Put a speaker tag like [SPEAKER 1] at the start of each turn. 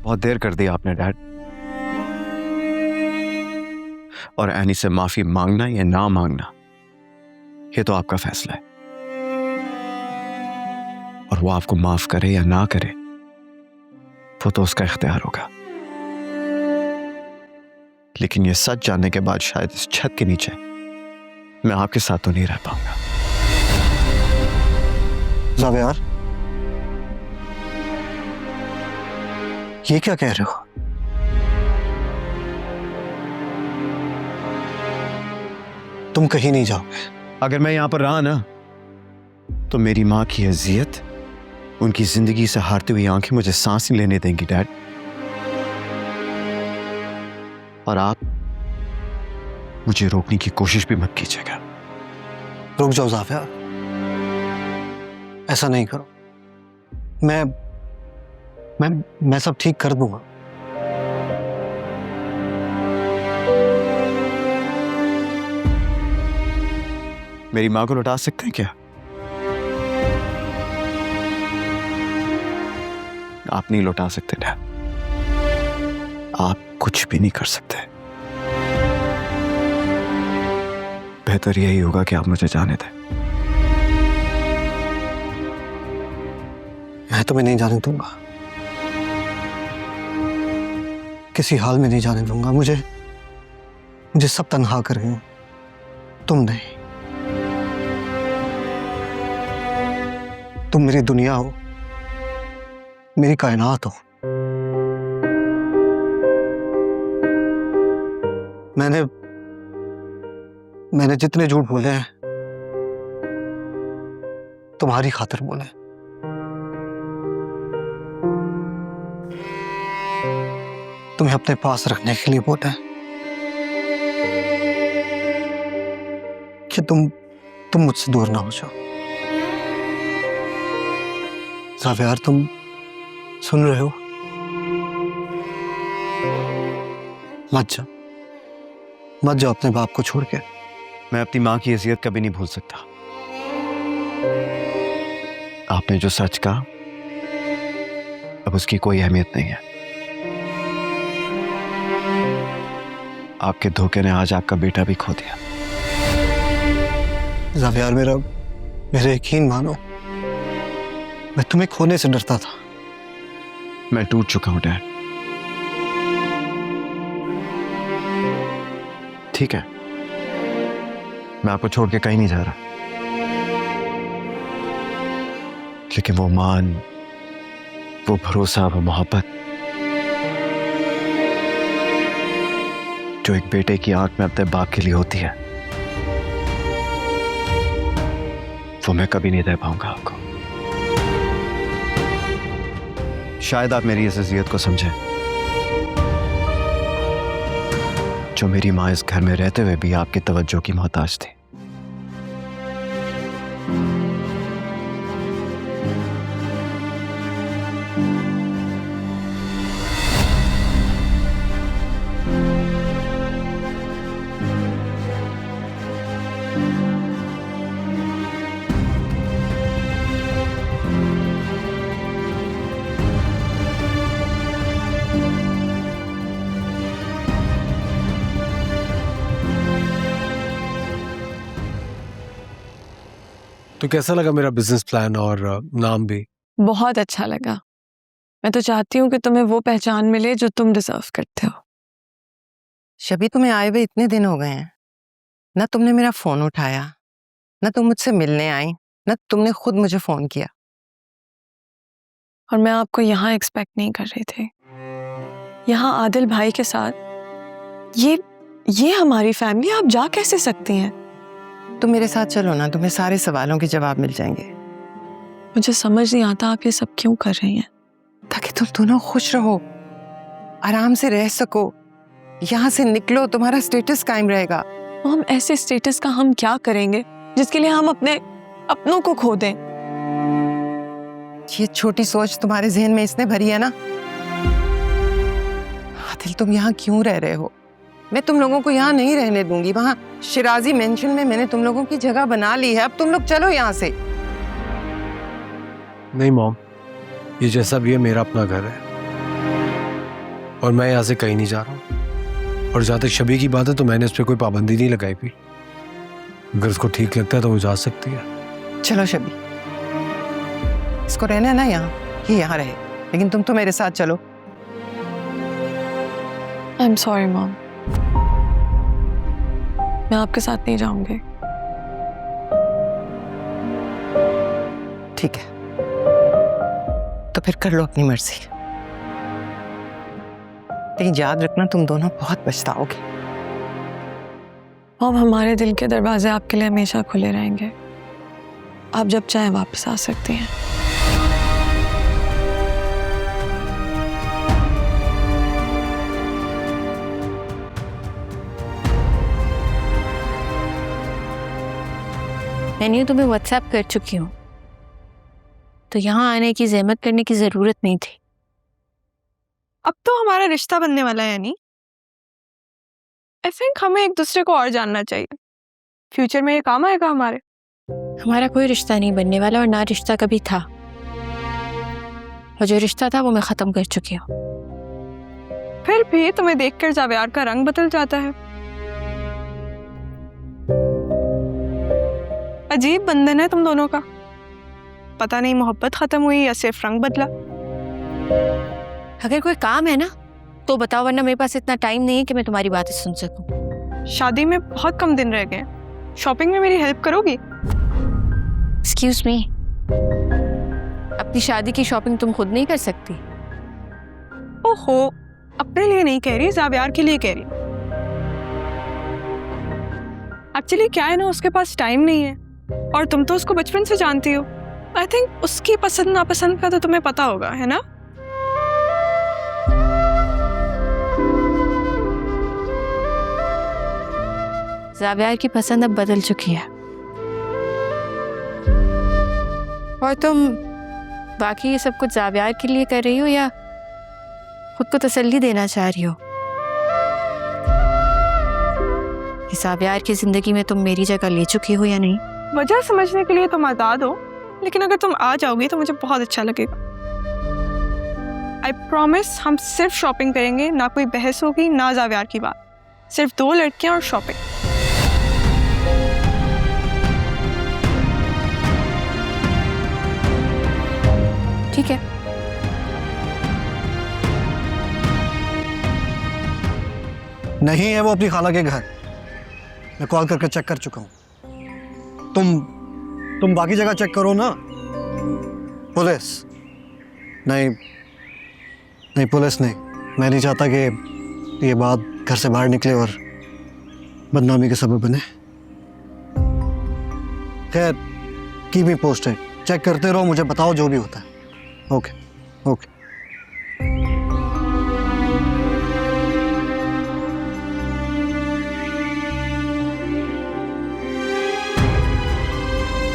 [SPEAKER 1] बहुत देर कर दी आपने डैड। और एनी से माफी मांगना या ना मांगना ये तो आपका फैसला है, और वो आपको माफ करे या ना करे वो तो उसका इख्तियार होगा। लेकिन ये सच जानने के बाद शायद इस छत के नीचे मैं आपके साथ तो नहीं रह पाऊंगा।
[SPEAKER 2] ज़ावियार, ये क्या कह रहे हो? तुम कहीं नहीं जाओगे।
[SPEAKER 1] अगर मैं यहां पर रहा ना तो मेरी मां की अजियत, उनकी जिंदगी से हारती हुई आंखें मुझे सांस नहीं लेने देंगी डैड। और आप मुझे रोकने की कोशिश भी मत कीजिएगा।
[SPEAKER 2] रुक जाओ ज़ावियार, ऐसा नहीं करो। मैं सब ठीक कर दूंगा।
[SPEAKER 1] मेरी मां को लौटा सकते हैं क्या? आप नहीं लौटा सकते डैड, आप कुछ भी नहीं कर सकते। बेहतर यही होगा कि आप मुझे जाने दें।
[SPEAKER 2] मैं तुम्हें नहीं जाने दूंगा, किसी हाल में नहीं जाने दूंगा। मुझे सब तन्हा कर गए, तुम नहीं। तुम मेरी दुनिया हो, मेरी कायनात हो। मैंने जितने झूठ बोले हैं तुम्हारी खातिर बोले। तुम्हें अपने पास रखने के लिए बोले कि तुम मुझसे दूर ना हो जाओ। ज़ावियार, तुम सुन रहे हो? मत जाओ अपने बाप को छोड़ के।
[SPEAKER 1] मैं अपनी मां की हैसियत कभी नहीं भूल सकता। आपने जो सच कहा अब उसकी कोई अहमियत नहीं है। आपके धोखे ने आज आपका बेटा भी खो दिया।
[SPEAKER 2] ज़ावियार, मेरा यकीन मानो, मैं तुम्हें खोने से डरता था।
[SPEAKER 1] मैं टूट चुका हूं डैड। ठीक है, मैं आपको छोड़ के कहीं नहीं जा रहा, लेकिन वो मान, वो भरोसा, वो मोहब्बत जो एक बेटे की आंख में अपने बाप के लिए होती है, वो मैं कभी नहीं दे पाऊंगा आपको। शायद आप मेरी इस अज़ियत को समझें जो मेरी मां इस घर में रहते हुए भी आपकी तवज्जो की मोहताज थी।
[SPEAKER 3] तो कैसा लगा मेरा बिजनेस प्लान और नाम भी?
[SPEAKER 4] बहुत अच्छा लगा। मैं तो चाहती हूँ कि तुम्हें वो पहचान मिले जो तुम डिजर्व करते हो।
[SPEAKER 5] शबी, तुम्हें आए हुए इतने दिन हो गए हैं, ना तुमने मेरा फोन उठाया, ना तुम मुझसे मिलने आई, ना तुमने खुद मुझे फोन किया।
[SPEAKER 4] और मैं आपको यहाँ एक्सपेक्ट नहीं कर रही थी। यहाँ आदिल भाई के साथ ये हमारी फैमिली, आप जा कैसे सकती हैं?
[SPEAKER 5] तुम मेरे साथ चलो ना, तुम्हें सारे सवालों के जवाब मिल जाएंगे।
[SPEAKER 4] मुझे समझ नहीं आता आप ये सब क्यों कर रही हैं।
[SPEAKER 5] ताकि तुम दोनों खुश रहो, आराम से रह सको, यहाँ से निकलो, तुम्हारा स्टेटस कायम रहेगा।
[SPEAKER 4] हम ऐसे स्टेटस का हम क्या करेंगे जिसके लिए हम अपने अपनों को खो दें?
[SPEAKER 5] ये छोटी सोच तुम्हारे जहन में इसने भरी है ना। आदिल, तुम यहाँ क्यों रह रहे हो? मैं तुम लोगों को यहाँ नहीं रहने दूंगी। वहाँ शिराजी मेंशन में मैंने तुम लोगों की जगह बना ली है। अब तुम लोग चलो यहाँ से।
[SPEAKER 3] नहीं मॉम, ये जैसा भी है मेरा अपना घर है। और मैं यहाँ से कहीं नहीं जा रहा हूँ। और जहाँ तक शबी की बात है तो मैंने इस पर कोई पाबंदी नहीं लगाई भी। अगर उसको ठीक लगता है तो वो जा सकती है।
[SPEAKER 5] चलो शबी, इसको रहना है ना यहाँ, ये यहाँ रहे, लेकिन तुम तो मेरे साथ चलो।
[SPEAKER 4] आई एम सॉरी मॉम, मैं आपके साथ नहीं जाऊंगी।
[SPEAKER 5] ठीक है, तो फिर कर लो अपनी मर्जी, लेकिन याद रखना तुम दोनों बहुत पछताओगे।
[SPEAKER 4] मॉम, हमारे दिल के दरवाजे आपके लिए हमेशा खुले रहेंगे। आप जब चाहें वापस आ सकती हैं।
[SPEAKER 6] मैंने तुम्हें व्हाट्सएप कर चुकी हूँ, तो यहाँ आने की जहमत करने की ज़रूरत नहीं थी।
[SPEAKER 4] अब तो हमारा रिश्ता बनने वाला है यानी। आई थिंक हमें एक दूसरे को और जानना चाहिए। फ्यूचर में ये काम आएगा हमारे।
[SPEAKER 6] हमारा कोई रिश्ता नहीं बनने वाला और ना रिश्ता कभी था, और जो रिश्ता था वो मैं ख़त्म कर चुकी हूँ।
[SPEAKER 4] फिर भी तुम्हें देखकर जावेयार का रंग बदल जाता है। अजीब बंधन है तुम दोनों का। पता नहीं मोहब्बत खत्म हुई या सिर्फ रंग बदला।
[SPEAKER 6] अगर कोई काम है ना तो बताओ, वरना मेरे पास इतना टाइम नहीं है कि मैं तुम्हारी बातें सुन सकूं।
[SPEAKER 4] शादी में बहुत कम दिन रह गए। शॉपिंग में मेरी हेल्प करोगी?
[SPEAKER 6] एक्सक्यूज मी, अपनी शादी की शॉपिंग तुम खुद नहीं कर सकती?
[SPEAKER 4] ओहो, अपने लिए नहीं कह रही, जावेयार के लिए कह रही। एक्चुअली क्या है ना, उसके पास टाइम नहीं है और तुम तो उसको बचपन से जानती हो। आई थिंक उसकी पसंद नापसंद का तो तुम्हें पता होगा, है ना?
[SPEAKER 6] जावेयार की पसंद अब बदल चुकी है, और तुम बाकी ये सब कुछ जावेयार के लिए कर रही हो या खुद को तसल्ली देना चाह रही हो? इस जावेयार की जिंदगी में तुम मेरी जगह ले चुकी हो या नहीं?
[SPEAKER 4] वजह समझने के लिए तुम आजाद हो, लेकिन अगर तुम आ जाओगी तो मुझे बहुत अच्छा लगेगा। आई प्रॉमिस, हम सिर्फ शॉपिंग करेंगे, ना कोई बहस होगी ना जावेयार की बात। सिर्फ 2 लड़कियां और शॉपिंग।
[SPEAKER 6] ठीक है।
[SPEAKER 2] नहीं है वो अपनी खाला के घर। मैं कॉल करके चेक कर चुका हूँ। तुम बाकी जगह चेक करो ना। पुलिस नहीं, नहीं पुलिस नहीं। मैं नहीं चाहता कि ये बात घर से बाहर निकले और बदनामी के सबब बने। खैर, की भी पोस्ट है, चेक करते रहो, मुझे बताओ जो भी होता है। Okay okay.